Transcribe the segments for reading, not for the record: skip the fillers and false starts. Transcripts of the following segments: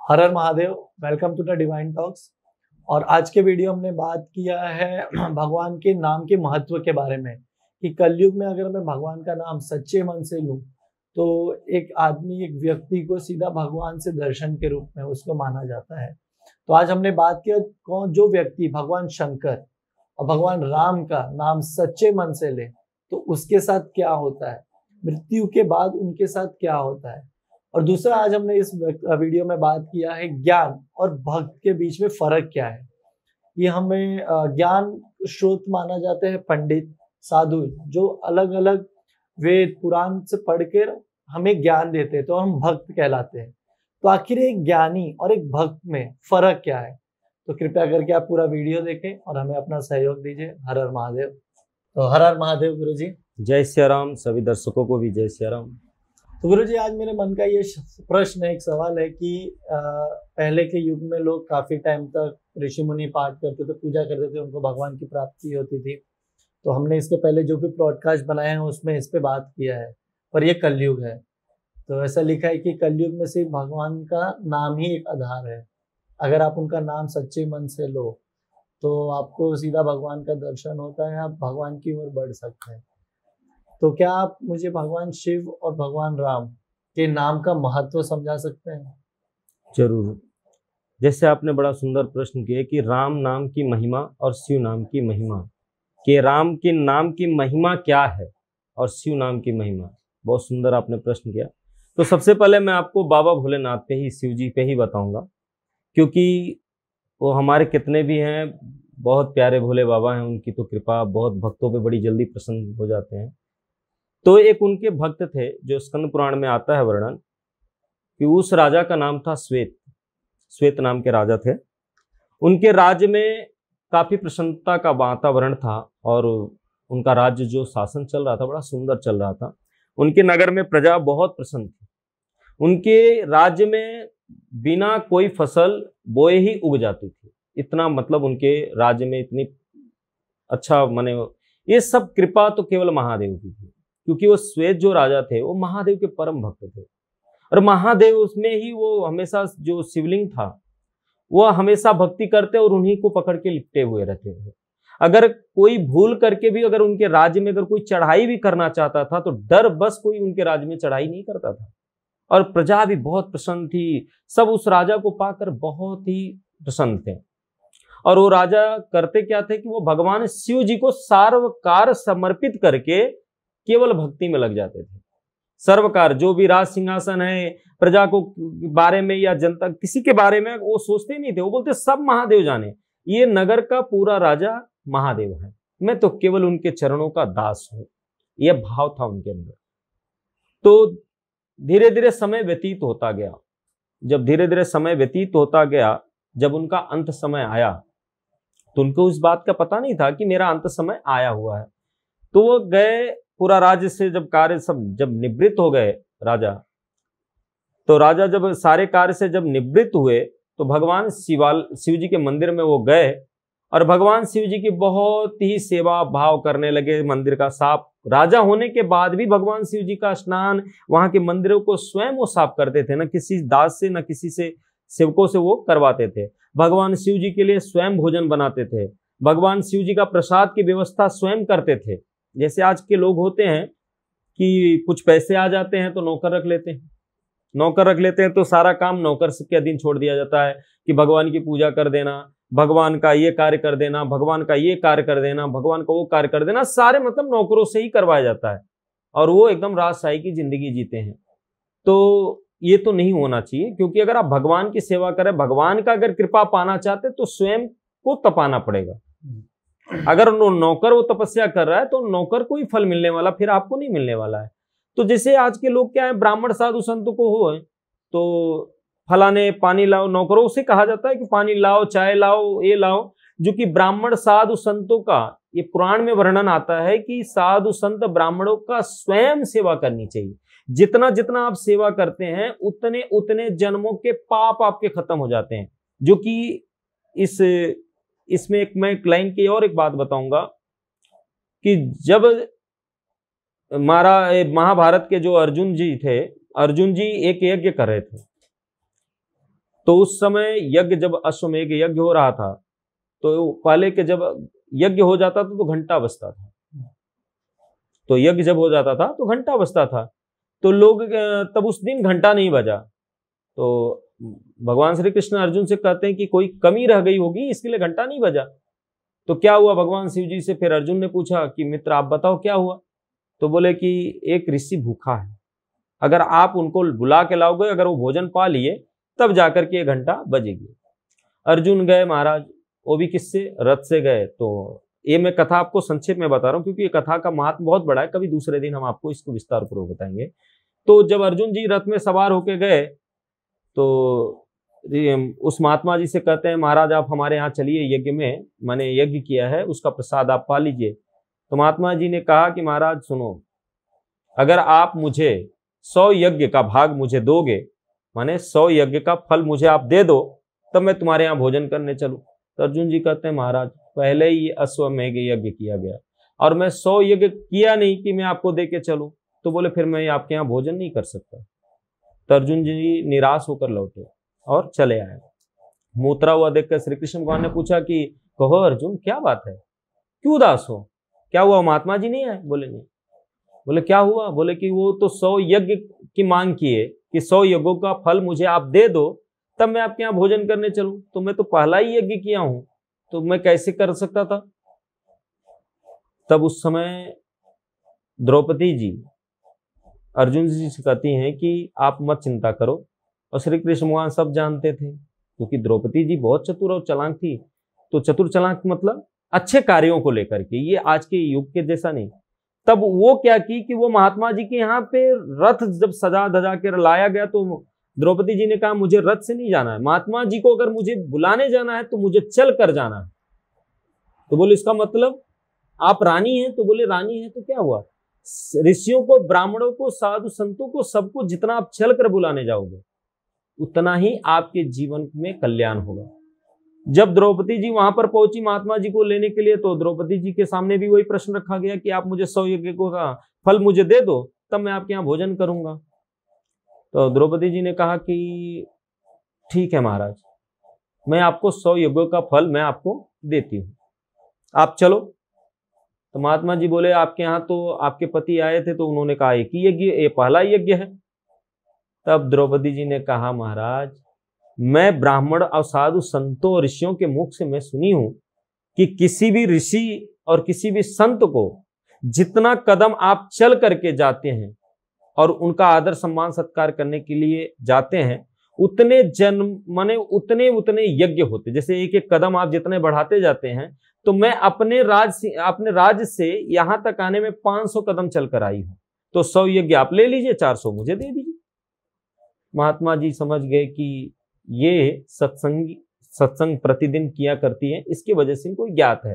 हर हर Mahadev. Welcome to the divine talks. और आज के वीडियो हमने बात किया है भगवान के नाम के महत्व के बारे में कि कलयुग में अगर मैं भगवान का नाम सच्चे मन से लूं तो एक आदमी एक व्यक्ति को सीधा भगवान से दर्शन के रूप में उसको माना जाता है। तो आज हमने बात किया कौन जो व्यक्ति भगवान शंकर और भगवान राम का नाम सच्चे मन से ले तो उसके साथ क्या होता है, मृत्यु के बाद उनके साथ क्या होता है। और दूसरा आज हमने इस वीडियो में बात किया है ज्ञान और भक्त के बीच में फर्क क्या है। ये हमें ज्ञान स्रोत माना जाते हैं पंडित साधु जो अलग अलग वेद पुराण से पढ़कर हमें ज्ञान देते हैं, तो हम भक्त कहलाते हैं। तो आखिर एक ज्ञानी और एक भक्त में फर्क क्या है, तो कृपया करके आप पूरा वीडियो देखें और हमें अपना सहयोग दीजिए। हर हर महादेव। तो हर हर महादेव गुरु जी। जय सिया राम। सभी दर्शकों को भी जय सिया राम। तो गुरु जी आज मेरे मन का ये प्रश्न है, एक सवाल है कि पहले के युग में लोग काफी टाइम तक ऋषि मुनि पाठ करते थे, पूजा करते थे, उनको भगवान की प्राप्ति होती थी। तो हमने इसके पहले जो भी पॉडकास्ट बनाए हैं उसमें इस पे बात किया है, पर ये कलयुग है। तो ऐसा लिखा है कि कलयुग में सिर्फ भगवान का नाम ही एक आधार है। अगर आप उनका नाम सच्चे मन से लो तो आपको सीधा भगवान का दर्शन होता है, आप भगवान की ओर बढ़ सकते हैं। तो क्या आप मुझे भगवान शिव और भगवान राम के नाम का महत्व समझा सकते हैं? जरूर। जैसे आपने बड़ा सुंदर प्रश्न किया कि राम नाम की महिमा और शिव नाम की महिमा, कि राम के नाम की महिमा क्या है और शिव नाम की महिमा, बहुत सुंदर आपने प्रश्न किया। तो सबसे पहले मैं आपको बाबा भोलेनाथ पे ही, शिव जी पे ही बताऊंगा, क्योंकि वो हमारे कितने भी हैं बहुत प्यारे भोले बाबा हैं, उनकी तो कृपा बहुत भक्तों पे बड़ी जल्दी प्रसन्न हो जाते हैं। तो एक उनके भक्त थे जो स्कंद पुराण में आता है वर्णन कि उस राजा का नाम था श्वेत। श्वेत नाम के राजा थे। उनके राज्य में काफी प्रसन्नता का वातावरण था और उनका राज्य जो शासन चल रहा था बड़ा सुंदर चल रहा था। उनके नगर में प्रजा बहुत प्रसन्न थी। उनके राज्य में बिना कोई फसल बोए ही उग जाती थी। इतना मतलब उनके राज्य में इतनी अच्छा माने ये सब कृपा तो केवल महादेव की थी, क्योंकि वो श्वेत जो राजा थे वो महादेव के परम भक्त थे। और महादेव उसमें ही वो हमेशा जो शिवलिंग था वो हमेशा भक्ति करते और उन्हीं को पकड़ के लिपटे हुए रहते थे। अगर कोई भूल करके भी अगर उनके राज्य में अगर कोई चढ़ाई भी करना चाहता था तो डर बस कोई उनके राज्य में चढ़ाई नहीं करता था। और प्रजा भी बहुत प्रसन्न थी, सब उस राजा को पाकर बहुत ही प्रसन्न थे। और वो राजा करते क्या थे कि वो भगवान शिव जी को सर्वकार समर्पित करके केवल भक्ति में लग जाते थे। सर्वकार जो भी राज सिंहासन है, प्रजा को बारे में या जनता किसी के बारे में वो सोचते नहीं थे। वो बोलते सब महादेव जाने, ये नगर का पूरा राजा महादेव है, मैं तो केवल उनके चरणों का दास हूं। यह भाव था उनके अंदर। तो धीरे धीरे समय व्यतीत होता गया। जब धीरे धीरे समय व्यतीत होता गया, जब उनका अंत समय आया तो उनको इस बात का पता नहीं था कि मेरा अंत समय आया हुआ है। तो वो गए, पूरा राज्य से जब कार्य सब जब निवृत्त हो गए राजा, तो राजा जब सारे कार्य से जब निवृत्त हुए तो भगवान शिव जी के मंदिर में वो गए और भगवान शिव जी की बहुत ही सेवा भाव करने लगे। मंदिर का साफ, राजा होने के बाद भी भगवान शिव जी का स्नान, वहां के मंदिरों को स्वयं वो साफ करते थे, न किसी दास से न किसी से सेवकों से वो करवाते थे। भगवान शिव जी के लिए स्वयं भोजन बनाते थे, भगवान शिव जी का प्रसाद की व्यवस्था स्वयं करते थे। जैसे आज के लोग होते हैं कि कुछ पैसे आ जाते हैं तो नौकर रख लेते हैं, नौकर रख लेते हैं तो सारा काम नौकर के अधीन छोड़ दिया जाता है कि भगवान की पूजा कर देना, भगवान का ये कार्य कर देना, भगवान का ये कार्य कर देना, भगवान का वो कार्य कर देना, सारे मतलब नौकरों से ही करवाया जाता है और वो एकदम राजशाही की जिंदगी जीते हैं। तो ये तो नहीं होना चाहिए, क्योंकि अगर आप भगवान की सेवा करें, भगवान का अगर कृपा पाना चाहते तो स्वयं को तपाना पड़ेगा। अगर नौकर वो तपस्या कर रहा है तो नौकर को ही फल मिलने वाला, फिर आपको नहीं मिलने वाला है। तो जैसे आज के लोग क्या है, ब्राह्मण साधु संत को हो तो फलाने पानी लाओ, नौकरों से कहा जाता है कि पानी लाओ, चाय लाओ, ये लाओ, जो कि ब्राह्मण साधु संतों का ये पुराण में वर्णन आता है कि साधु संत ब्राह्मणों का स्वयं सेवा करनी चाहिए। जितना जितना आप सेवा करते हैं उतने उतने जन्मों के पाप आपके खत्म हो जाते हैं। जो कि इसमें एक मैं एक लाइन की और एक बात बताऊंगा कि जब महाभारत के जो अर्जुन जी थे, अर्जुन जी एक यज्ञ कर रहे थे तो उस समय यज्ञ, जब अश्वमेध यज्ञ हो रहा था, तो पहले के जब यज्ञ हो जाता था तो घंटा बजता था, तो यज्ञ जब हो जाता था तो घंटा बजता था, तो लोग तब उस दिन घंटा नहीं बजा, तो भगवान श्री कृष्ण अर्जुन से कहते हैं कि कोई कमी रह गई होगी, इसके लिए घंटा नहीं बजा। तो क्या हुआ, भगवान शिव जी से फिर अर्जुन ने पूछा कि मित्र आप बताओ क्या हुआ। तो बोले कि एक ऋषि भूखा है, अगर आप उनको बुला के लाओगे, अगर वो भोजन पा लिए तब जाकर के ये घंटा बजेगी। अर्जुन गए महाराज, वो भी किससे, रथ से गए। तो ये मैं कथा आपको संक्षेप में बता रहा हूँ क्योंकि ये कथा का महत्व बहुत बड़ा है, कभी दूसरे दिन हम आपको इसको विस्तार पूर्वक बताएंगे। तो जब अर्जुन जी रथ में सवार होके गए तो उस महात्मा जी से कहते हैं महाराज आप हमारे यहाँ चलिए, यज्ञ में मैंने यज्ञ किया है, उसका प्रसाद आप पा लीजिए। तो महात्मा जी ने कहा कि महाराज सुनो, अगर आप मुझे 100 यज्ञ का भाग मुझे दोगे, माने 100 यज्ञ का फल मुझे आप दे दो, तब मैं तुम्हारे यहाँ भोजन करने चलूं। तो अर्जुन जी कहते हैं महाराज पहले ही अश्वमेध यज्ञ किया गया और मैं 100 यज्ञ किया नहीं कि मैं आपको दे के चलूं। तो बोले फिर मैं आपके यहाँ भोजन नहीं कर सकता। तो अर्जुन जी निराश होकर लौटे और चले आए। मूत्रा हुआ देखकर श्री कृष्ण भगवान ने पूछा कि कहो अर्जुन क्या बात है, क्यों उदास हो, क्या हुआ, महात्मा जी नहीं आए? बोले नहीं। बोले क्या हुआ? बोले कि वो तो 100 यज्ञ की मांग किए कि 100 यज्ञों का फल मुझे आप दे दो तब मैं आपके यहाँ भोजन करने चलूं, तो मैं तो पहला ही यज्ञ किया हूं, तो मैं कैसे कर सकता था। तब उस समय द्रौपदी जी अर्जुन जी से कहती हैं कि आप मत चिंता करो, और श्री कृष्ण भगवान सब जानते थे क्योंकि द्रौपदी जी बहुत चतुर और चालाक थी। तो चतुर चालाक मतलब अच्छे कार्यों को लेकर के, ये आज के युग के जैसा नहीं। तब वो क्या की कि वो महात्मा जी के यहाँ पे रथ जब सजा धजा के लाया गया तो द्रौपदी जी ने कहा मुझे रथ से नहीं जाना है, महात्मा जी को अगर मुझे बुलाने जाना है तो मुझे चल कर जाना है। तो बोले इसका मतलब आप रानी हैं? तो बोले रानी है तो क्या हुआ, ऋषियों को, ब्राह्मणों को, साधु संतों को, सबको जितना आप चल कर बुलाने जाओगे उतना ही आपके जीवन में कल्याण होगा। जब द्रौपदी जी वहां पर पहुंची महात्मा जी को लेने के लिए, तो द्रौपदी जी के सामने भी वही प्रश्न रखा गया कि आप मुझे 100 यज्ञ का फल मुझे दे दो तब मैं आपके यहाँ भोजन करूंगा। तो द्रौपदी जी ने कहा कि ठीक है महाराज, मैं आपको 100 यज्ञों का फल मैं आपको देती हूँ, आप चलो। तो महात्मा जी बोले आपके यहाँ तो आपके पति आए थे तो उन्होंने कहा एक ही यज्ञ, ये पहला यज्ञ है। तब द्रौपदी जी ने कहा महाराज मैं ब्राह्मण और साधु संतों और ऋषियों के मुख से मैं सुनी हूं कि किसी भी ऋषि और किसी भी संत को जितना कदम आप चल करके जाते हैं और उनका आदर सम्मान सत्कार करने के लिए जाते हैं, उतने जन्म माने उतने उतने यज्ञ होते। जैसे एक एक कदम आप जितने बढ़ाते जाते हैं, तो मैं अपने राज्य से यहां तक आने में 500 कदम चलकर आई हूं, तो 100 यज्ञ आप ले लीजिए, 400 मुझे दे दीजिए। महात्मा जी समझ गए कि ये सत्संग प्रतिदिन किया करती है, इसकी वजह से इनको ज्ञात है।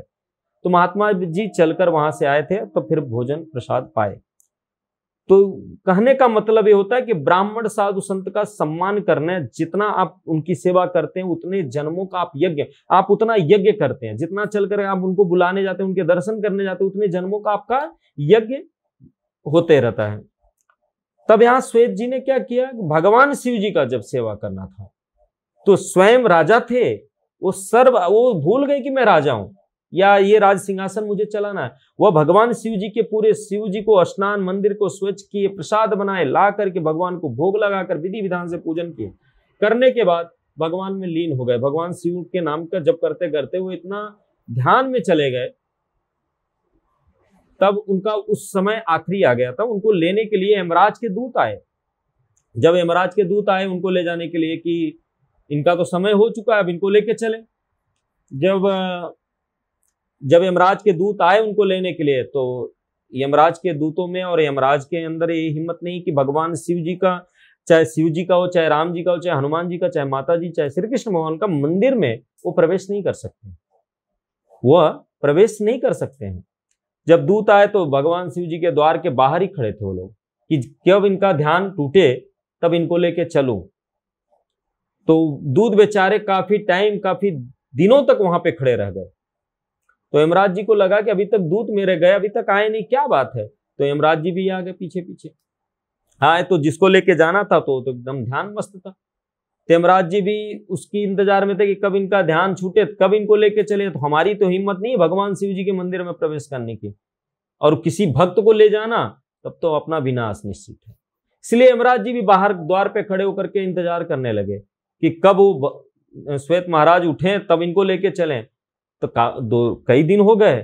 तो महात्मा जी चलकर वहां से आए थे, तो फिर भोजन प्रसाद पाए। तो कहने का मतलब ये होता है कि ब्राह्मण साधु संत का सम्मान करना, जितना आप उनकी सेवा करते हैं उतने जन्मों का आप उतना यज्ञ करते हैं, जितना चलकर आप उनको बुलाने जाते हैं, उनके दर्शन करने जाते हैं, उतने जन्मों का आपका यज्ञ होते रहता है। तब यहाँ श्वेत जी ने क्या किया, भगवान शिव जी का जब सेवा करना था तो स्वयं राजा थे, वो भूल गए कि मैं राजा हूं या ये राज सिंहासन मुझे चलाना है। वह भगवान शिव जी के पूरे शिव जी को स्नान मंदिर को स्वच्छ किए, प्रसाद बनाए, ला करके भगवान को भोग लगाकर विधि विधान से पूजन किए। करने के बाद भगवान में लीन हो गए। भगवान शिव के नाम का जप करते करते वो इतना ध्यान में चले गए, तब उनका उस समय आखिरी आ गया था। उनको लेने के लिए यमराज के दूत आए। जब यमराज के दूत आए उनको ले जाने के लिए कि इनका तो समय हो चुका है, अब इनको लेके चले। जब यमराज के दूत आए उनको लेने के लिए, तो यमराज के दूतों में और यमराज के अंदर ये हिम्मत नहीं कि भगवान शिव जी का, चाहे शिव जी का हो, चाहे राम जी का हो, चाहे हनुमान जी का, चाहे माता जी, चाहे श्री कृष्ण भगवान का मंदिर में वो प्रवेश नहीं कर सकते, वह प्रवेश नहीं कर सकते हैं। जब दूत आए तो भगवान शिव जी के द्वार के बाहर ही खड़े थे वो लोग कि जब इनका ध्यान टूटे तब इनको लेके चलो। तो दूत बेचारे काफी दिनों तक वहां पे खड़े रह गए। तो यमराज जी को लगा कि अभी तक दूत मेरे गए, अभी तक आए नहीं, क्या बात है। तो यमराज जी भी आ गए पीछे पीछे आए, तो जिसको लेके जाना था तो एकदम ध्यान मस्त था। यमराज जी भी उसकी इंतजार में थे कि कब इनका ध्यान छूटे, कब इनको लेके चले। तो हमारी तो हिम्मत नहीं है भगवान शिव जी के मंदिर में प्रवेश करने की, और किसी भक्त को ले जाना तब तो अपना विनाश निश्चित है। इसलिए यमराज जी भी बाहर द्वार पे खड़े होकर के इंतजार करने लगे कि कब वो श्वेत महाराज उठे तब इनको लेके चलें। तो कई दिन हो गए।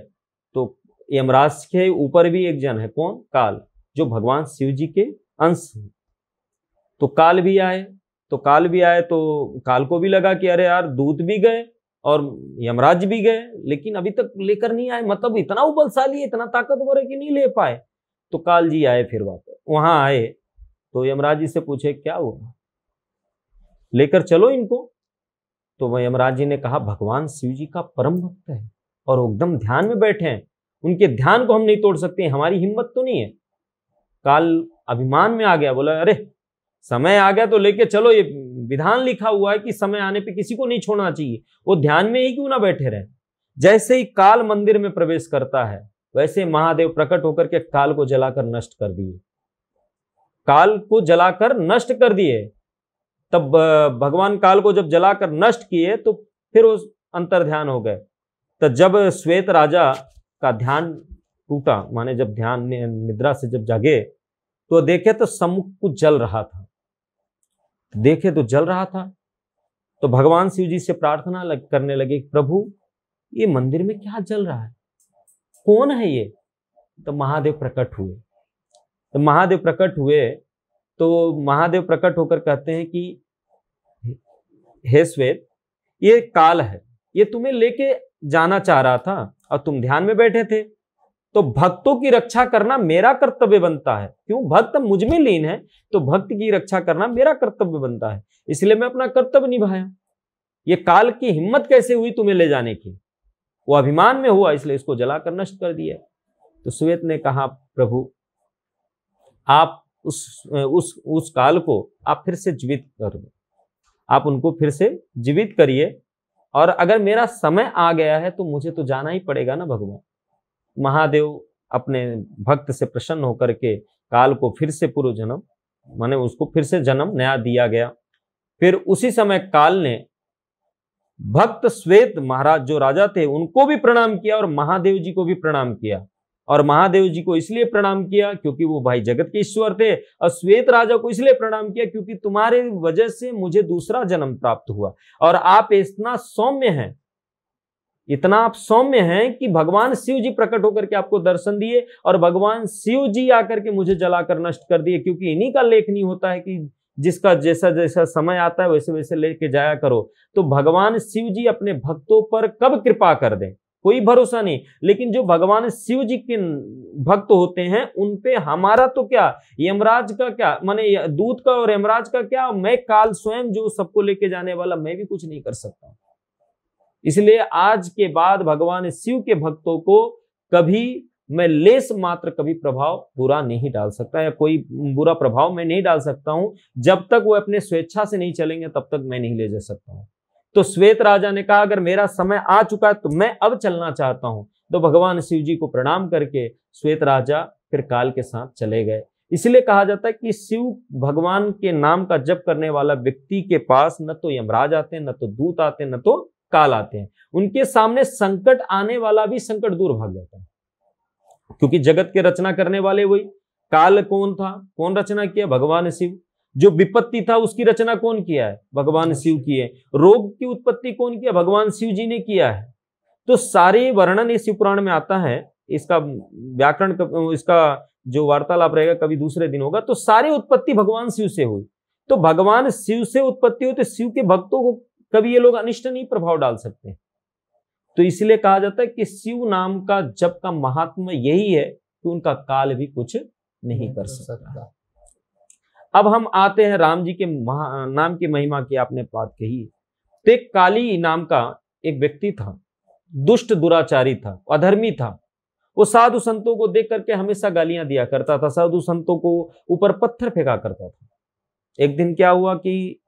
तो यमराज के ऊपर भी एक जन है, कौन? काल, जो भगवान शिव जी के अंश है। तो काल भी आए। तो काल को भी लगा कि अरे यार, दूत भी गए और यमराज भी गए, लेकिन अभी तक लेकर नहीं आए। मतलब इतना वो बलशाली है, इतना ताकतवर है कि नहीं ले पाए। तो काल जी आए, फिर वापस वहां आए तो यमराज जी से पूछे क्या हुआ, लेकर चलो इनको। तो वह यमराज जी ने कहा भगवान शिव जी का परम भक्त है और एकदम ध्यान में बैठे हैं, उनके ध्यान को हम नहीं तोड़ सकते, हमारी हिम्मत तो नहीं है। काल अभिमान में आ गया, बोला अरे समय आ गया तो लेके चलो, ये विधान लिखा हुआ है कि समय आने पे किसी को नहीं छोड़ना चाहिए, वो ध्यान में ही क्यों ना बैठे रहे। जैसे ही काल मंदिर में प्रवेश करता है, वैसे महादेव प्रकट होकर के काल को जलाकर नष्ट कर दिए। काल को जलाकर नष्ट कर दिए। तब भगवान काल को जब जलाकर नष्ट किए तो फिर वो अंतर ध्यान हो गए। तो जब श्वेत राजा का ध्यान टूटा, माने जब ध्यान निद्रा से जब जागे तो देखे तो सम्मुख कुछ जल रहा था। तो भगवान शिव जी से प्रार्थना करने लगे, प्रभु ये मंदिर में क्या जल रहा है, कौन है ये? तो महादेव प्रकट हुए। तो महादेव प्रकट होकर कहते हैं कि हे श्वेत, ये काल है, ये तुम्हें लेके जाना चाह रहा था और तुम ध्यान में बैठे थे। तो भक्तों की रक्षा करना मेरा कर्तव्य बनता है। क्यों? भक्त मुझ में लीन है, तो भक्त की रक्षा करना मेरा कर्तव्य बनता है, इसलिए मैं अपना कर्तव्य निभाया। ये काल की हिम्मत कैसे हुई तुम्हें ले जाने की? वो अभिमान में हुआ, इसलिए इसको जलाकर नष्ट कर दिया। तो श्वेत ने कहा प्रभु आप उस काल को आप फिर से जीवित कर दो, आप उनको फिर से जीवित करिए, और अगर मेरा समय आ गया है तो मुझे तो जाना ही पड़ेगा ना भगवान। महादेव अपने भक्त से प्रसन्न होकर के काल को फिर से पूर्व जन्म, माने उसको फिर से जन्म नया दिया गया। फिर उसी समय काल ने भक्त श्वेत महाराज जो राजा थे उनको भी प्रणाम किया और महादेव जी को भी प्रणाम किया। और महादेव जी को इसलिए प्रणाम किया क्योंकि वो भाई जगत के ईश्वर थे, और श्वेत राजा को इसलिए प्रणाम किया क्योंकि तुम्हारे वजह से मुझे दूसरा जन्म प्राप्त हुआ, और आप इतना सौम्य हैं, इतना आप सौम्य हैं कि भगवान शिव जी प्रकट होकर के आपको दर्शन दिए, और भगवान शिव जी आकर के मुझे जलाकर नष्ट कर दिए। क्योंकि इन्हीं का लेख नहीं होता है कि जिसका जैसा जैसा समय आता है वैसे वैसे लेके जाया करो। तो भगवान शिव जी अपने भक्तों पर कब कृपा कर दें कोई भरोसा नहीं, लेकिन जो भगवान शिव जी के भक्त होते हैं उन पे हमारा तो क्या, यमराज का क्या, माने दूत का और यमराज का क्या, मैं काल स्वयं जो सबको लेके जाने वाला, मैं भी कुछ नहीं कर सकता। इसलिए आज के बाद भगवान शिव के भक्तों को कभी मैं लेस मात्र कभी प्रभाव बुरा नहीं डाल सकता, या कोई बुरा प्रभाव मैं नहीं डाल सकता हूं। जब तक वो अपने स्वेच्छा से नहीं चलेंगे तब तक मैं नहीं ले जा सकता हूं। तो श्वेत राजा ने कहा अगर मेरा समय आ चुका है तो मैं अब चलना चाहता हूं। तो भगवान शिव जी को प्रणाम करके श्वेत राजा फिर काल के साथ चले गए। इसलिए कहा जाता है कि शिव भगवान के नाम का जप करने वाला व्यक्ति के पास न तो यमराज आते हैं, न तो दूत आते हैं, न तो काल आते हैं। उनके सामने संकट आने वाला भी संकट दूर भाग जाता है, क्योंकि जगत के रचना करने वाले वही। काल कौन था, कौन रचना किया? भगवान शिव। जो विपत्ति था उसकी रचना कौन किया है? भगवान शिव की है। रोग की उत्पत्ति कौन किया? भगवान शिव जी ने किया है। तो सारे वर्णन इस शिव पुराण में आता है। इसका व्याकरण, इसका जो वार्तालाप रहेगा कभी दूसरे दिन होगा। तो सारी उत्पत्ति भगवान शिव से हुई। तो भगवान शिव से उत्पत्ति हुई तो शिव के भक्तों को कभी ये लोग अनिष्ट नहीं प्रभाव डाल सकते। तो इसलिए कहा जाता है कि शिव नाम का जप का महात्मा यही है कि उनका काल भी कुछ नहीं कर सकता। अब हम आते हैं राम जी के नाम की महिमा की। आपने बात कही तो एक काली नाम का एक व्यक्ति था, दुष्ट दुराचारी था, अधर्मी था। वो साधु संतों को देख करके हमेशा गालियां दिया करता था, साधु संतों को ऊपर पत्थर फेंका करता था। एक दिन क्या हुआ कि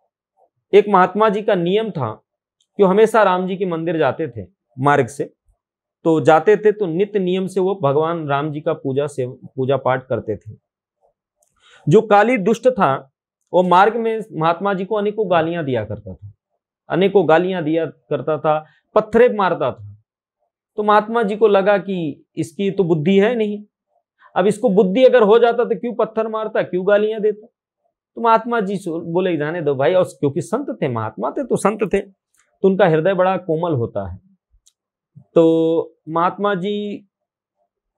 एक महात्मा जी का नियम था कि हमेशा राम जी के मंदिर जाते थे मार्ग से, तो जाते थे तो नित्य नियम से वो भगवान राम जी का पूजा पाठ करते थे। जो काली दुष्ट था वो मार्ग में महात्मा जी को अनेकों गालियां दिया करता था, अनेकों गालियां दिया करता था, पत्थरे मारता था। तो महात्मा जी को लगा कि इसकी तो बुद्धि है नहीं, अब इसको बुद्धि अगर हो जाता तो क्यों पत्थर मारता, क्यों गालियां देता। तो महात्मा जी बोले जाने दो भाई, और क्योंकि संत थे, महात्मा थे तो संत थे, तो उनका हृदय बड़ा कोमल होता है। तो महात्मा जी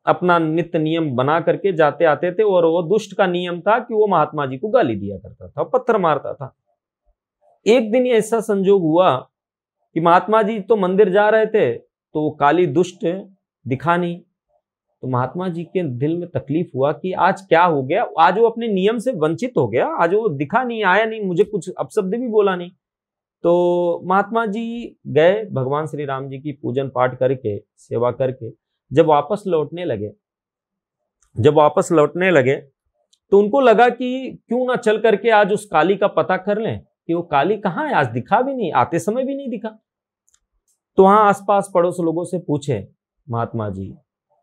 अपना नित्य नियम बना करके जाते आते थे, और वो दुष्ट का नियम था कि वो महात्मा जी को गाली दिया करता था, पत्थर मारता था। एक दिन ऐसा संजोग हुआ कि महात्मा जी तो मंदिर जा रहे थे, तो वो काली दुष्ट दिखा नहीं। तो महात्मा जी के दिल में तकलीफ हुआ कि आज क्या हो गया, आज वो अपने नियम से वंचित हो गया, आज वो दिखा नहीं, आया नहीं, मुझे कुछ अपशब्द भी बोला नहीं। तो महात्मा जी गए, भगवान श्री राम जी की पूजन पाठ करके, सेवा करके जब वापस लौटने लगे तो उनको लगा कि क्यों ना चल करके आज उस काली का पता कर लें कि वो काली कहाँ है, आज दिखा भी नहीं, आते समय भी नहीं दिखा। तो वहां आसपास पड़ोस लोगों से पूछे महात्मा जी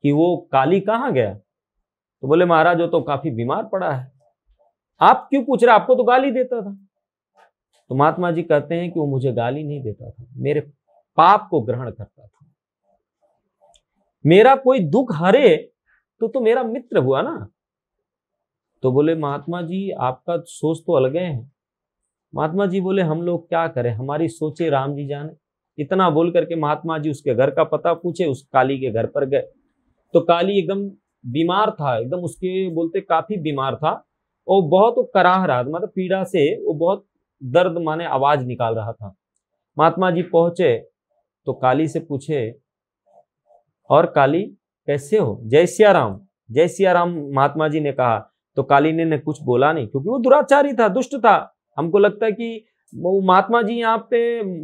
कि वो काली कहाँ गया। तो बोले महाराज वो तो काफी बीमार पड़ा है। आप क्यों पूछ रहे, आपको तो गाली देता था। तो महात्मा जी कहते हैं कि वो मुझे गाली नहीं देता था, मेरे पाप को ग्रहण करता था। मेरा कोई दुख हरे तो मेरा मित्र हुआ ना। तो बोले महात्मा जी आपका सोच तो अलग है। महात्मा जी बोले हम लोग क्या करें, हमारी सोचे राम जी जाने। इतना बोल करके महात्मा जी उसके घर का पता पूछे, उस काली के घर पर गए। तो काली एकदम बीमार था, एकदम उसके बोलते काफी बीमार था, और बहुत कराह रहा था, मतलब पीड़ा से वो बहुत दर्द माने आवाज निकाल रहा था। महात्मा जी पहुंचे तो काली से पूछे, और काली कैसे हो, जय सिया राम, जय सिया राम महात्मा जी ने कहा। तो काली ने कुछ बोला नहीं, क्योंकि वो दुराचारी था, दुष्ट था। हमको लगता है कि महात्मा जी यहाँ पे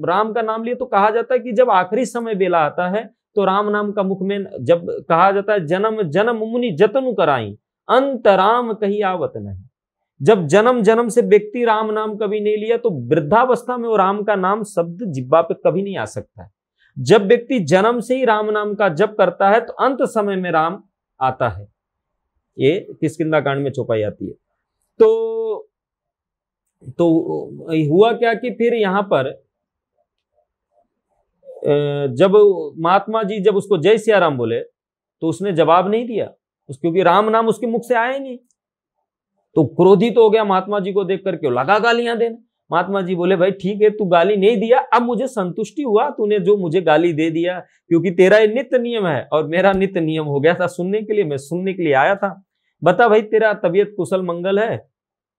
राम का नाम लिए तो कहा जाता है कि जब आखिरी समय बेला आता है तो राम नाम का मुख में जब कहा जाता है जन्म जन्म मुनि जतनु कराई अंत राम कहीं आवत नहीं। जब जन्म जन्म से व्यक्ति राम नाम कभी नहीं लिया तो वृद्धावस्था में वो राम का नाम शब्द जिब्बा पे कभी नहीं आ सकता है। जब व्यक्ति जन्म से ही राम नाम का जप करता है तो अंत समय में राम आता है। ये किष्किंधा कांड में चौपाई आती है। तो हुआ क्या कि फिर यहां पर जब महात्मा जी जब उसको जय सिया राम बोले तो उसने जवाब नहीं दिया, क्योंकि राम नाम उसके मुख से आया नहीं। तो क्रोधित हो गया महात्मा जी को देख करके, लगा गालियां देने। महात्मा जी बोले भाई ठीक है, तू गाली नहीं दिया, अब मुझे संतुष्टि हुआ तूने जो मुझे गाली दे दिया, क्योंकि तेरा ये नित्य नियम है और मेरा नित्य नियम हो गया था सुनने के लिए, मैं सुनने के लिए आया था। बता भाई तेरा तबीयत कुशल मंगल है।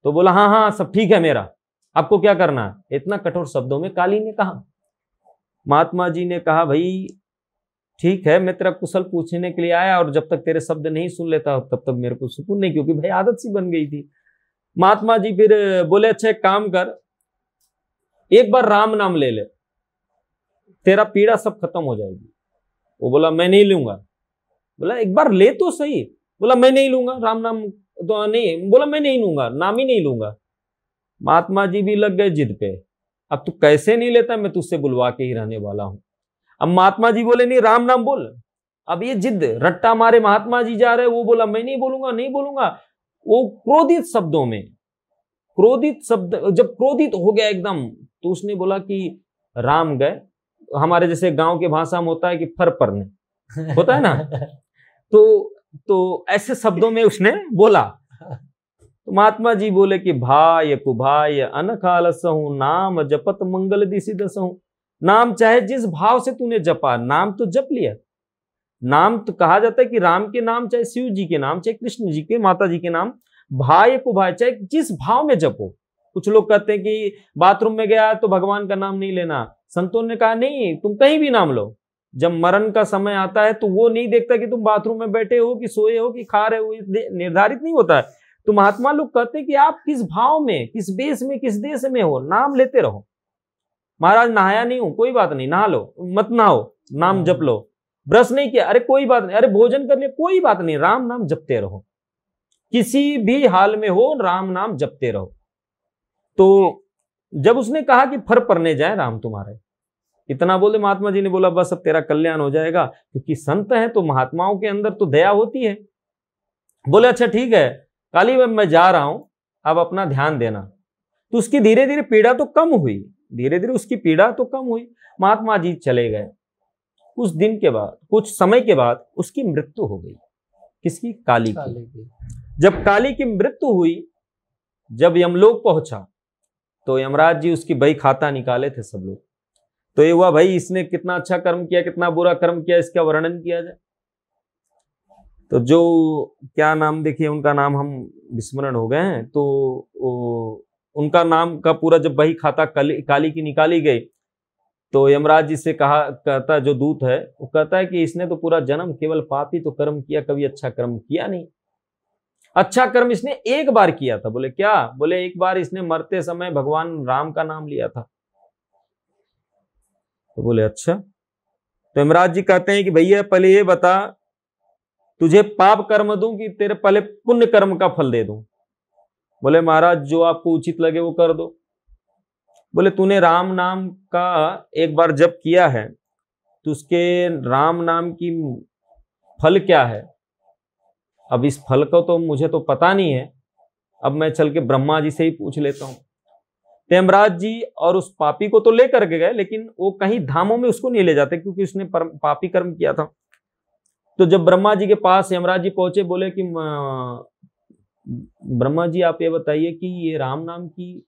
तो बोला हाँ हाँ सब ठीक है मेरा, आपको क्या करना है। इतना कठोर शब्दों में काली ने कहा। महात्मा जी ने कहा भाई ठीक है, मैं तेरा कुशल पूछने के लिए आया, और जब तक तेरे शब्द नहीं सुन लेता तब तक मेरे को सुकून नहीं, क्योंकि भाई आदत सी बन गई थी। महात्मा जी फिर बोले अच्छा एक काम कर, एक बार राम नाम ले ले, तेरा पीड़ा सब खत्म हो जाएगी। वो बोला मैं नहीं लूंगा। बोला एक बार ले तो सही। बोला मैं नहीं लूंगा राम नाम, तो नहीं, बोला मैं नहीं लूंगा, नाम ही नहीं लूंगा। महात्मा जी भी लग गए जिद पे, अब तू कैसे नहीं लेता, मैं तुझसे बुलवा के ही रहने वाला हूं। अब महात्मा जी बोले नहीं राम नाम बोल। अब ये जिद रट्टा मारे महात्मा जी जा रहे, वो बोला मैं नहीं बोलूंगा, नहीं बोलूंगा। वो क्रोधित शब्दों में, क्रोधित शब्द जब क्रोधित हो गया एकदम, तो उसने बोला कि राम गए, हमारे जैसे गांव के भाषा में होता है कि फर परने होता है ना, तो ऐसे शब्दों में उसने बोला। तो महात्मा जी बोले कि भाय कुभाय अनखाल सहूं नाम जपत मंगल दिशि दसहूं। नाम चाहे जिस भाव से तूने जपा, नाम तो जप लिया। नाम तो कहा जाता है कि राम के नाम, चाहे शिव जी के नाम, चाहे कृष्ण जी के, माता जी के नाम, भाई को भाई, चाहे जिस भाव में जपो। कुछ लोग कहते हैं कि बाथरूम में गया तो भगवान का नाम नहीं लेना। संतों ने कहा नहीं, तुम कहीं भी नाम लो। जब मरण का समय आता है तो वो नहीं देखता कि तुम बाथरूम में बैठे हो कि सोए हो कि खा रहे हो, निर्धारित नहीं होता है। तो महात्मा लोग कहते हैं कि आप किस भाव में, किस बेस में, किस देश में हो, नाम लेते रहो। महाराज नहाया नहीं हूं, कोई बात नहीं, नहा लो, मत नहाओ, नाम जप लो। ब्रश नहीं किया, अरे कोई बात नहीं, अरे भोजन कर लिया, कोई बात नहीं, राम नाम जपते रहो। किसी भी हाल में हो राम नाम जपते रहो। तो जब उसने कहा कि फर पड़ने जाए राम तुम्हारे, इतना बोले महात्मा जी ने बोला बस अब तेरा कल्याण हो जाएगा, क्योंकि संत है तो महात्माओं के अंदर तो दया होती है। बोले अच्छा ठीक है काली मैं जा रहा हूं, अब अपना ध्यान देना। तो उसकी धीरे धीरे पीड़ा तो कम हुई, धीरे धीरे उसकी पीड़ा तो कम हुई। महात्मा जी चले गए। कुछ दिन के बाद, कुछ समय के बाद उसकी मृत्यु हो गई। किसकी? काली की। जब काली की मृत्यु हुई, जब यमलोक पहुंचा तो यमराज जी उसकी बही खाता निकाले थे सब लोग। तो ये हुआ भाई इसने कितना अच्छा कर्म किया, कितना बुरा कर्म किया, इसका वर्णन किया जाए। तो जो क्या नाम, देखिए उनका नाम हम विस्मरण हो गए हैं, तो उनका नाम का पूरा जब बही खाता काली की निकाली गई तो यमराज जी से कहता जो दूत है वो कहता है कि इसने तो पूरा जन्म केवल पाप ही तो कर्म किया, कभी अच्छा कर्म किया नहीं। अच्छा कर्म इसने एक बार किया था। बोले क्या? बोले एक बार इसने मरते समय भगवान राम का नाम लिया था। तो बोले अच्छा। तो यमराज जी कहते हैं कि भैया पहले ये बता, तुझे पाप कर्म दूं कि तेरे पहले पुण्य कर्म का फल दे दूं? बोले महाराज जो आपको उचित लगे वो कर दो। बोले तूने राम नाम का एक बार जप किया है तो उसके राम नाम की फल क्या है? अब इस फल को तो मुझे तो पता नहीं है, अब मैं चल के ब्रह्मा जी से ही पूछ लेता हूं। यमराज जी और उस पापी को तो लेकर के गए, लेकिन वो कहीं धामों में उसको नहीं ले जाते क्योंकि उसने पापी कर्म किया था। तो जब ब्रह्मा जी के पास यमराज जी पहुंचे, बोले कि ब्रह्मा जी आप ये बताइए कि ये राम नाम की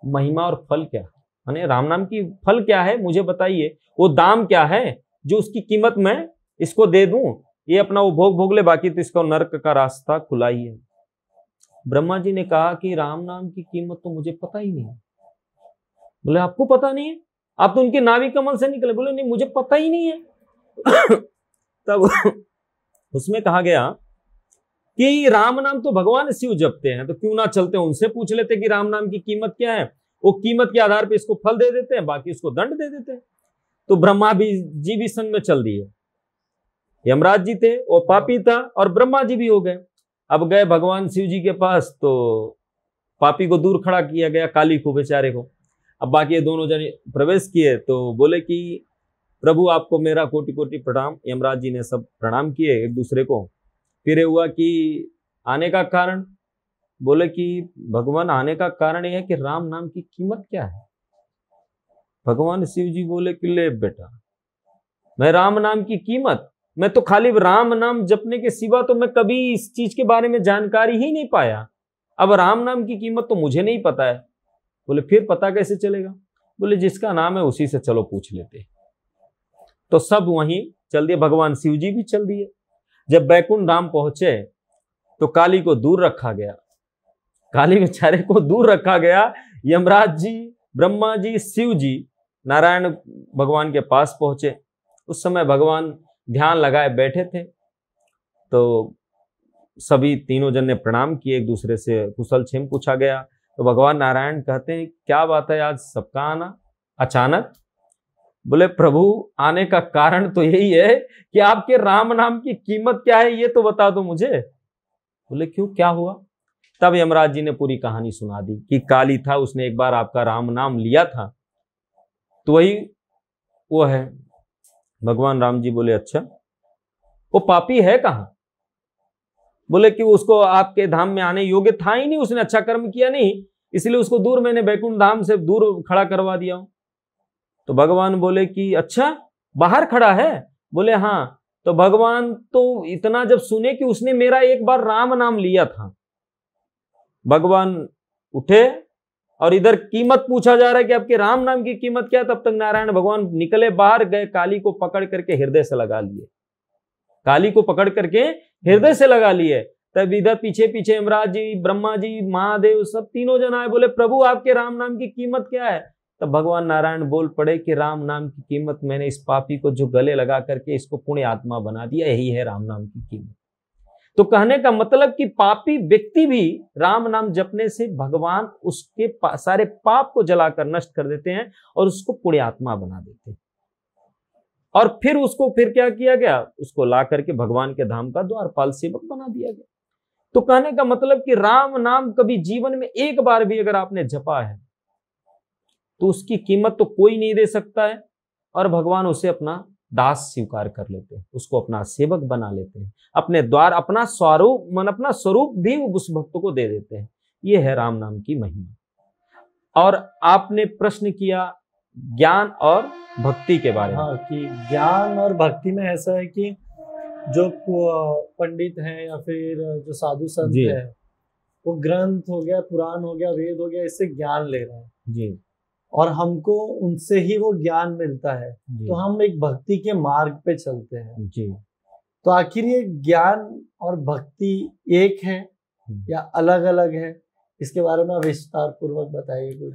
महिमा और फल क्या है, यानी राम नाम की फल क्या है मुझे बताइए, वो दाम क्या है जो उसकी कीमत मैं इसको दे दूं, ये अपना वो भोग ले, बाकी तो इसका नरक का रास्ता खुला ही है। ब्रह्मा जी ने कहा कि राम नाम की कीमत तो मुझे पता ही नहीं है। बोले आपको पता नहीं है? आप तो उनके नाभि कमल से निकले। बोले नहीं मुझे पता ही नहीं है। तब उसमें कहा गया कि राम नाम तो भगवान शिव जपते हैं, तो क्यों ना चलते उनसे पूछ लेते कि राम नाम की कीमत क्या है। वो कीमत के आधार पे इसको फल दे देते हैं, बाकी इसको दंड दे देते हैं। तो ब्रह्मा जी भी संग में चल दिए। यमराज जी थे, वो पापी था, और ब्रह्मा जी भी हो गए। अब गए भगवान शिव जी के पास, तो पापी को दूर खड़ा किया गया, काली को बेचारे को। अब बाकी ये दोनों जने प्रवेश किए तो बोले कि प्रभु आपको मेरा कोटि कोटि प्रणाम। यमराज जी ने सब प्रणाम किए एक दूसरे को। फिर हुआ कि आने का कारण, बोले कि भगवान आने का कारण यह है कि राम नाम की कीमत क्या है। भगवान शिव जी बोले कि ले बेटा, मैं राम नाम की कीमत, मैं तो खाली राम नाम जपने के सिवा तो मैं कभी इस चीज के बारे में जानकारी ही नहीं पाया। अब राम नाम की कीमत तो मुझे नहीं पता है। बोले फिर पता कैसे चलेगा? बोले जिसका नाम है उसी से चलो पूछ लेते। तो सब वहीं चल दिए, भगवान शिव जी भी चल दिए। जब बैकुंठ धाम पहुंचे तो काली को दूर रखा गया, काली बेचारे को दूर रखा गया। यमराज जी, ब्रह्मा जी, शिव जी नारायण भगवान के पास पहुंचे। उस समय भगवान ध्यान लगाए बैठे थे। तो सभी तीनों जन ने प्रणाम किए, एक दूसरे से कुशल क्षेम पूछा गया। तो भगवान नारायण कहते हैं क्या बात है आज सबका आना अचानक? बोले प्रभु आने का कारण तो यही है कि आपके राम नाम की कीमत क्या है ये तो बता दो मुझे। बोले क्यों, क्या हुआ? तब यमराज जी ने पूरी कहानी सुना दी कि काली था, उसने एक बार आपका राम नाम लिया था, तो वही वो है। भगवान राम जी बोले अच्छा, वो पापी है कहां? बोले कि उसको आपके धाम में आने योग्य था ही नहीं, उसने अच्छा कर्म किया नहीं, इसलिए उसको दूर मैंने बैकुंठ धाम से दूर खड़ा करवा दिया हूं। तो भगवान बोले कि अच्छा बाहर खड़ा है? बोले हाँ। तो भगवान तो इतना जब सुने कि उसने मेरा एक बार राम नाम लिया था, भगवान उठे और इधर कीमत पूछा जा रहा है कि आपके राम नाम की कीमत क्या है। तब तक नारायण भगवान निकले बाहर, गए काली को पकड़ करके हृदय से लगा लिए, काली को पकड़ करके हृदय से लगा लिए। तब इधर पीछे पीछे यमराज जी, ब्रह्मा जी, महादेव सब तीनों जन आए। बोले प्रभु आपके राम नाम की कीमत क्या है? तब भगवान नारायण बोल पड़े कि राम नाम की कीमत मैंने इस पापी को जो गले लगा करके इसको पुण्य आत्मा बना दिया, यही है राम नाम की कीमत। तो कहने का मतलब कि पापी व्यक्ति भी राम नाम जपने से भगवान उसके सारे पाप को जलाकर नष्ट कर देते हैं और उसको पुण्य आत्मा बना देते हैं। और फिर उसको फिर क्या किया गया? उसको ला करके भगवान के धाम का द्वारपाल सेवक बना दिया गया। तो कहने का मतलब कि राम नाम कभी जीवन में एक बार भी अगर आपने जपा है तो उसकी कीमत तो कोई नहीं दे सकता है, और भगवान उसे अपना दास स्वीकार कर लेते हैं, उसको अपना सेवक बना लेते हैं, अपने द्वार अपना स्वरूप भी उस भक्त को दे देते हैं। यह है राम नाम की महिमा। और आपने प्रश्न किया ज्ञान और भक्ति के बारे में। हाँ, कि ज्ञान और भक्ति में ऐसा है कि जो पंडित हैं या फिर जो साधु संत जी। है, वो ग्रंथ हो गया, पुराण हो गया, वेद हो गया, इससे ज्ञान ले रहे हैं जी और हमको उनसे ही वो ज्ञान मिलता है। जी तो हम एक भक्ति के मार्ग पे चलते हैं। जी। तो आखिर ये ज्ञान और भक्ति एक है या अलग अलग है, इसके बारे में विस्तार पूर्वक बताइए कुछ।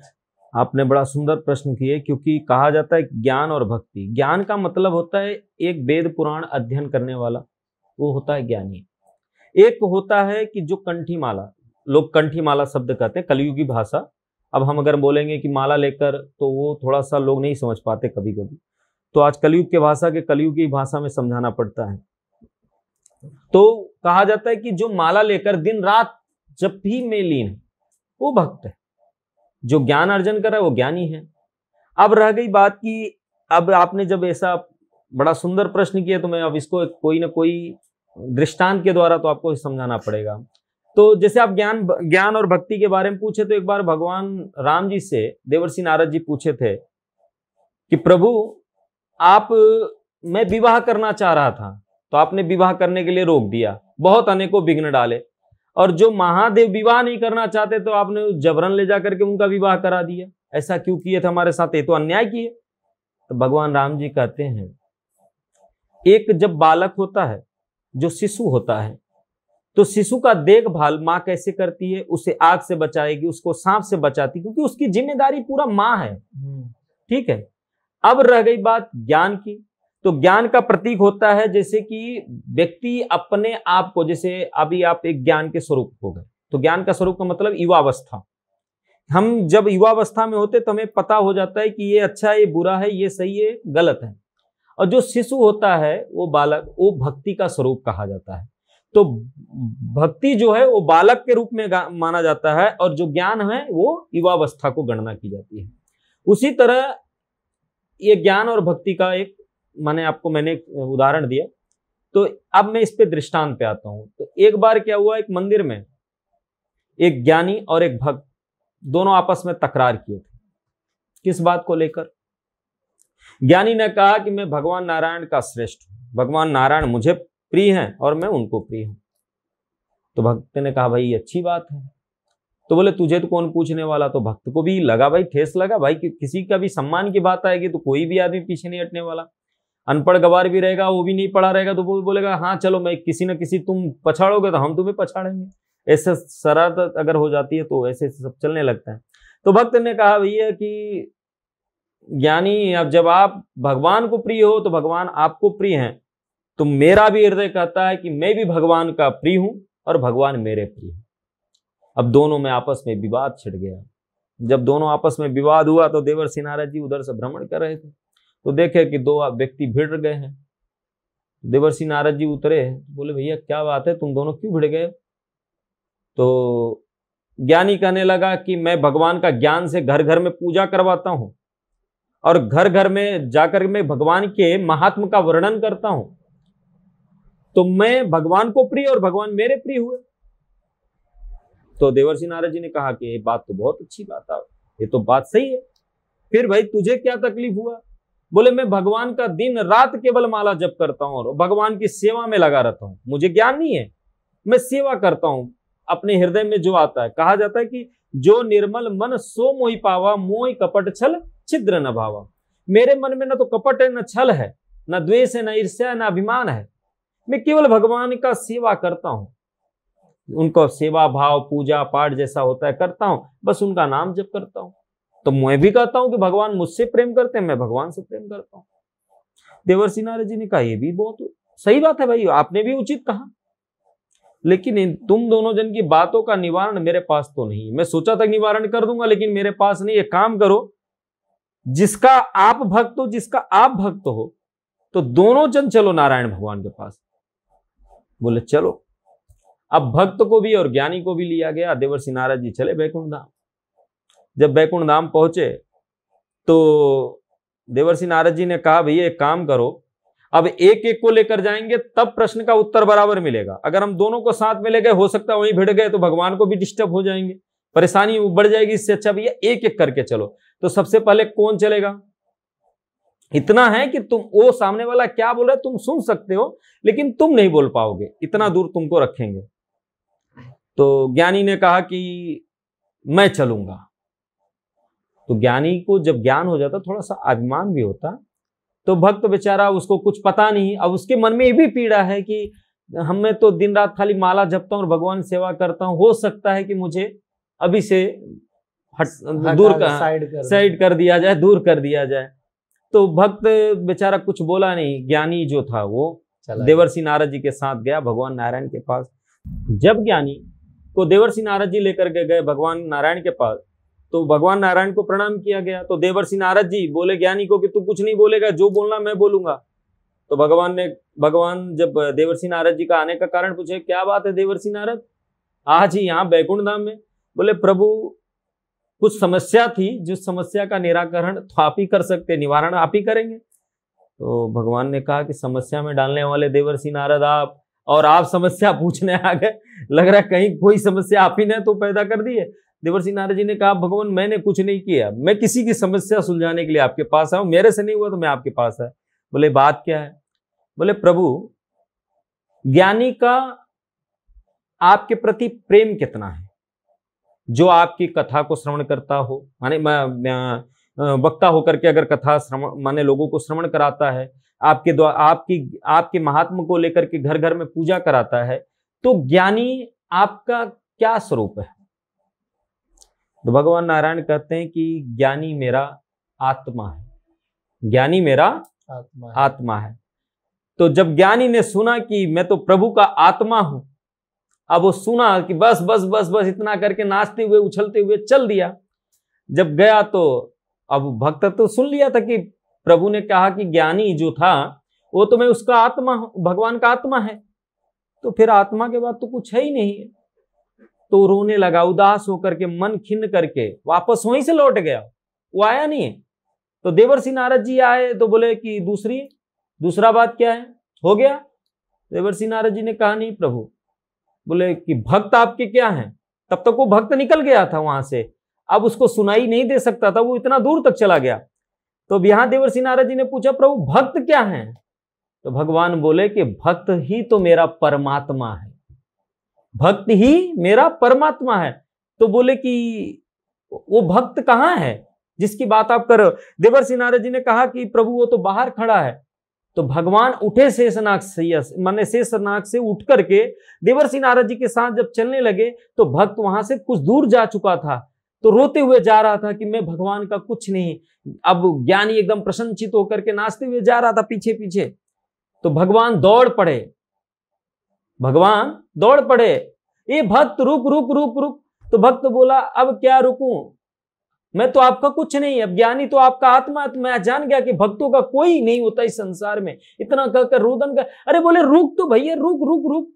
आपने बड़ा सुंदर प्रश्न किए, क्योंकि कहा जाता है ज्ञान और भक्ति। ज्ञान का मतलब होता है एक वेद पुराण अध्ययन करने वाला, वो होता है ज्ञानी। एक होता है कि जो कंठी माला, लोग कंठी माला शब्द कहते हैं कलयुगी भाषा। अब हम अगर बोलेंगे कि माला लेकर, तो वो थोड़ा सा लोग नहीं समझ पाते कभी कभी, तो आज कलयुग के भाषा के कलयुगी भाषा में समझाना पड़ता है। तो कहा जाता है कि जो माला लेकर दिन रात जब भी में लीन है, वो भक्त है। जो ज्ञान अर्जन कर रहा है वो ज्ञानी है। अब रह गई बात कि अब आपने जब ऐसा बड़ा सुंदर प्रश्न किया, तो मैं अब इसको कोई ना कोई दृष्टांत के द्वारा तो आपको समझाना पड़ेगा। तो जैसे आप ज्ञान और भक्ति के बारे में पूछे, तो एक बार भगवान राम जी से देवर्षि नारद जी पूछे थे कि प्रभु मैं विवाह करना चाह रहा था, तो आपने विवाह करने के लिए रोक दिया, बहुत अनेकों विघ्न डाले। और जो महादेव विवाह नहीं करना चाहते, तो आपने जबरन ले जाकर के उनका विवाह करा दिया। ऐसा क्यों किए थे हमारे साथ? ये तो अन्याय किए। तो भगवान राम जी कहते हैं, एक जब बालक होता है, जो शिशु होता है, तो शिशु का देखभाल माँ कैसे करती है? उसे आग से बचाएगी, उसको सांप से बचाती, क्योंकि उसकी जिम्मेदारी पूरा माँ है। ठीक है। अब रह गई बात ज्ञान की। तो ज्ञान का प्रतीक होता है, जैसे कि व्यक्ति अपने आप को, जैसे अभी आप एक ज्ञान के स्वरूप हो गए, तो ज्ञान का स्वरूप का मतलब युवावस्था। हम जब युवावस्था में होते तो हमें पता हो जाता है कि ये अच्छा है, ये बुरा है, ये सही है, गलत है। और जो शिशु होता है, वो बालक, वो भक्ति का स्वरूप कहा जाता है। तो भक्ति जो है वो बालक के रूप में माना जाता है, और जो ज्ञान है वो युवावस्था को गणना की जाती है। उसी तरह ये ज्ञान और भक्ति का एक मैंने एक उदाहरण दिया। तो अब मैं इस पे दृष्टांत पे आता हूं। तो एक बार क्या हुआ, एक मंदिर में एक ज्ञानी और एक भक्त दोनों आपस में तकरार किए थे। किस बात को लेकर? ज्ञानी ने कहा कि मैं भगवान नारायण का श्रेष्ठ हूं, भगवान नारायण मुझे प्रिय हैं और मैं उनको प्रिय हूं। तो भक्त ने कहा, भाई अच्छी बात है। तो बोले, तुझे तो कौन पूछने वाला? तो भक्त को भी लगा, भाई ठेस लगा, भाई किसी का भी सम्मान की बात आएगी तो कोई भी आदमी पीछे नहीं हटने वाला। अनपढ़ गवार भी रहेगा, वो भी नहीं पढ़ा रहेगा, तो वो बोलेगा हाँ चलो, मैं किसी न किसी, तुम पछाड़ोगे तो हम तुम्हें पछाड़ेंगे। ऐसे शरारत अगर हो जाती है तो ऐसे सब चलने लगता है। तो भक्त ने कहा, भैया कि ज्ञानी, अब जब आप भगवान को प्रिय हो तो भगवान आपको प्रिय हैं, तो मेरा भी हृदय कहता है कि मैं भी भगवान का प्रिय हूं और भगवान मेरे प्रिय हैं। अब दोनों में आपस में विवाद छिड़ गया। जब दोनों आपस में विवाद हुआ, तो देवर्षि नारद जी उधर से भ्रमण कर रहे थे, तो देखे कि दो व्यक्ति भिड़ गए हैं। देवर्षि नारद जी उतरे, बोले, भैया क्या बात है, तुम दोनों क्यों भिड़ गए? तो ज्ञानी कहने लगा कि मैं भगवान का ज्ञान से घर घर में पूजा करवाता हूं, और घर घर में जाकर मैं भगवान के महात्म का वर्णन करता हूं, तो मैं भगवान को प्रिय और भगवान मेरे प्रिय हुए। तो देवर्षि नारद जी ने कहा कि ये बात तो बहुत अच्छी बात है, ये तो बात सही है, फिर भाई तुझे क्या तकलीफ हुआ? बोले, मैं भगवान का दिन रात केवल माला जप करता हूं और भगवान की सेवा में लगा रहता हूं, मुझे ज्ञान नहीं है, मैं सेवा करता हूं अपने हृदय में जो आता है। कहा जाता है कि जो निर्मल मन सो मोहि पावा, मोहि कपट छल छिद्र न भावा। मेरे मन में न तो कपट है, न छल है, न द्वेष है, न ईर्ष्या, न अभिमान है। मैं केवल भगवान का सेवा करता हूं, उनको सेवा भाव पूजा पाठ जैसा होता है करता हूं, बस उनका नाम जप करता हूं। तो मैं भी कहता हूं कि भगवान मुझसे प्रेम करते हैं, मैं भगवान से प्रेम करता हूं। देवर्षि नारद जी ने कहा, ये भी बहुत सही बात है भाई, आपने भी उचित कहा, लेकिन तुम दोनों जन की बातों का निवारण मेरे पास तो नहीं। मैं सोचा था निवारण कर दूंगा, लेकिन मेरे पास नहीं। एक काम करो, जिसका आप भक्त हो, जिसका आप भक्त हो, तो दोनों जन चलो नारायण भगवान के पास। बोले चलो। अब भक्त को भी और ज्ञानी को भी लिया गया। देवर्षि नारद जी चले बैकुंठ धाम। जब बैकुंठ धाम पहुंचे, तो देवर्षि नारद जी ने कहा, भैया एक काम करो, अब एक एक को लेकर जाएंगे तब प्रश्न का उत्तर बराबर मिलेगा। अगर हम दोनों को साथ में ले गए, हो सकता है वहीं भिड़ गए तो भगवान को भी डिस्टर्ब हो जाएंगे, परेशानी बढ़ जाएगी। इससे अच्छा भैया एक एक करके चलो। तो सबसे पहले कौन चलेगा? इतना है कि तुम वो सामने वाला क्या बोल रहा है तुम सुन सकते हो, लेकिन तुम नहीं बोल पाओगे, इतना दूर तुमको रखेंगे। तो ज्ञानी ने कहा कि मैं चलूंगा। तो ज्ञानी को जब ज्ञान हो जाता थोड़ा सा अभिमान भी होता। तो भक्त बेचारा, उसको कुछ पता नहीं, अब उसके मन में ये भी पीड़ा है कि हमें तो दिन रात खाली माला जपता हूँ और भगवान सेवा करता हूँ, हो सकता है कि मुझे अभी से दूर साइड कर दिया जाए, दूर कर दिया जाए। तो भक्त बेचारा कुछ बोला नहीं। ज्ञानी जो था वो देवर्षि नारद जी के साथ गया भगवान नारायण के पास। जब ज्ञानी को देवर्षि नारद जी लेकर के गए भगवान नारायण के पास, तो भगवान नारायण को प्रणाम किया गया। तो देवर्षि नारद जी बोले ज्ञानी को कि तू कुछ नहीं बोलेगा, जो बोलना मैं बोलूंगा। तो भगवान जब देवर्षि नारद जी का आने का कारण पूछे, क्या बात है देवर्षि नारद आज ही यहाँ बैकुंठ धाम में? बोले प्रभु कुछ समस्या थी, जिस समस्या का निराकरण तो आप ही कर सकते, निवारण आप ही करेंगे। तो भगवान ने कहा कि समस्या में डालने वाले देवर्षि नारद आप, और आप समस्या पूछने आ गए, लग रहा है कहीं कोई समस्या आप ही ने तो पैदा कर दी है। देवर्षि नारद जी ने कहा भगवान मैंने कुछ नहीं किया, मैं किसी की समस्या सुलझाने के लिए आपके पास आया हूं, मेरे से नहीं हुआ तो मैं आपके पास आया। बोले बात क्या है? बोले प्रभु ज्ञानी का आपके प्रति प्रेम कितना है, जो आपकी कथा को श्रवण करता हो, माने वक्ता होकर के अगर कथा श्रवण माने लोगों को श्रवण कराता है, आपके द्वारा आपके महात्मा को लेकर के घर घर में पूजा कराता है, तो ज्ञानी आपका क्या स्वरूप है? तो भगवान नारायण कहते हैं कि ज्ञानी मेरा आत्मा है, ज्ञानी मेरा आत्मा है। तो जब ज्ञानी ने सुना कि मैं तो प्रभु का आत्मा हूं, अब वो सुना कि बस बस बस बस इतना करके नाचते हुए उछलते हुए चल दिया। जब गया तो अब भक्त तो सुन लिया था कि प्रभु ने कहा कि ज्ञानी जो था वो तो मैं उसका आत्मा हूं, भगवान का आत्मा है, तो फिर आत्मा के बाद तो कुछ है ही नहीं है। तो रोने लगा, उदास होकर के, मन खिन्न करके वापस वहीं से लौट गया, वो आया नहीं है। तो देवर्षि नारद जी आए तो बोले कि दूसरा बात क्या है, हो गया? देवर्षि नारद जी ने कहा नहीं प्रभु। बोले कि भक्त आपके क्या हैं? तब तक वो भक्त निकल गया था वहां से, अब उसको सुनाई नहीं दे सकता था, वो इतना दूर तक चला गया। तो यहां देवर्षि नारद जी ने पूछा प्रभु भक्त क्या हैं? तो भगवान बोले कि भक्त ही तो मेरा परमात्मा है, भक्त ही मेरा परमात्मा है। तो बोले कि वो भक्त कहां है जिसकी बात आप कर रहे हो? देवर्षि नारद जी ने कहा कि प्रभु वो तो बाहर खड़ा है। तो भगवान उठे शेषनाग से, माने शेषनाग से उठ करके देवर्षि नारद जी के साथ जब चलने लगे तो भक्त वहां से कुछ दूर जा चुका था, तो रोते हुए जा रहा था कि मैं भगवान का कुछ नहीं। अब ज्ञानी एकदम प्रसन्नचित होकर के नाचते हुए जा रहा था पीछे पीछे। तो भगवान दौड़ पड़े, ये भक्त रुक रुक रुक रुक। तो भक्त बोला अब क्या रुकूं, मैं तो आपका कुछ नहीं, अब ज्ञानी तो आपका आत्मा। तो मैं जान गया कि भक्तों का कोई नहीं होता इस संसार में। इतना कहकर रोदन कर, अरे बोले रुक तो भैया, रुक रुक रुक।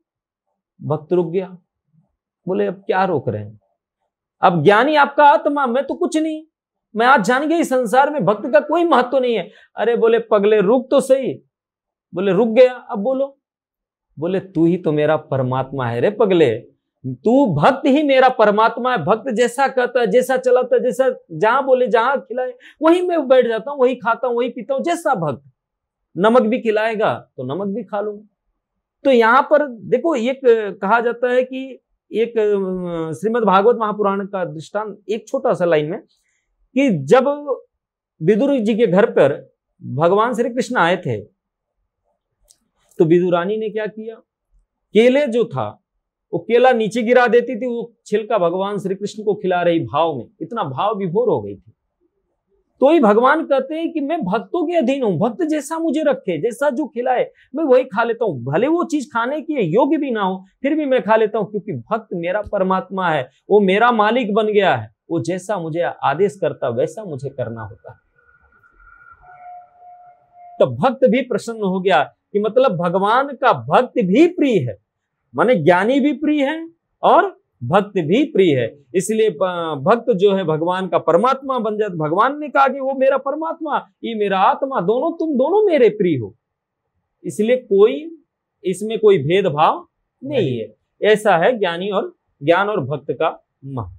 भक्त रुक गया, बोले अब क्या रोक रहे हैं, अब ज्ञानी आपका आत्मा, मैं तो कुछ नहीं, मैं आज जान गया इस संसार में भक्त का कोई महत्व नहीं है। अरे बोले पगले रुक तो सही। बोले रुक गया, अब बोलो। बोले तू ही तो मेरा परमात्मा है रे पगले, तू भक्त ही मेरा परमात्मा है। भक्त जैसा कहता है, जैसा चलाता है, जैसा जहां बोले जहां खिलाए वहीं मैं बैठ जाता हूं, वही खाता हूं, वही पीता हूं। जैसा भक्त, नमक भी खिलाएगा तो नमक भी खा लूंगा। तो यहां पर देखो, एक कहा जाता है कि एक श्रीमद् भागवत महापुराण का दृष्टांत, एक छोटा सा लाइन में, कि जब विदुर जी के घर पर भगवान श्री कृष्ण आए थे तो विदुरानी ने क्या किया, केले जो था वो केला नीचे गिरा देती थी, वो छिलका भगवान श्री कृष्ण को खिला रही भाव में, इतना भाव विभोर हो गई थी। तो ही भगवान कहते हैं कि मैं भक्तों के अधीन हूं, भक्त जैसा मुझे रखे, जैसा जो खिलाए मैं वही खा लेता हूं, भले वो चीज खाने की योग्य भी ना हो फिर भी मैं खा लेता हूं, क्योंकि भक्त मेरा परमात्मा है, वो मेरा मालिक बन गया है, वो जैसा मुझे आदेश करता वैसा मुझे करना होता है। तो भक्त भी प्रसन्न हो गया कि मतलब भगवान का भक्त भी प्रिय है, माने ज्ञानी भी प्रिय है और भक्त भी प्रिय है। इसलिए भक्त जो है भगवान का परमात्मा बन जाता। भगवान ने कहा कि वो मेरा परमात्मा, ये मेरा आत्मा, दोनों तुम दोनों मेरे प्रिय हो। इसलिए कोई इसमें कोई भेदभाव नहीं है। ऐसा है ज्ञान और भक्त का महत्व।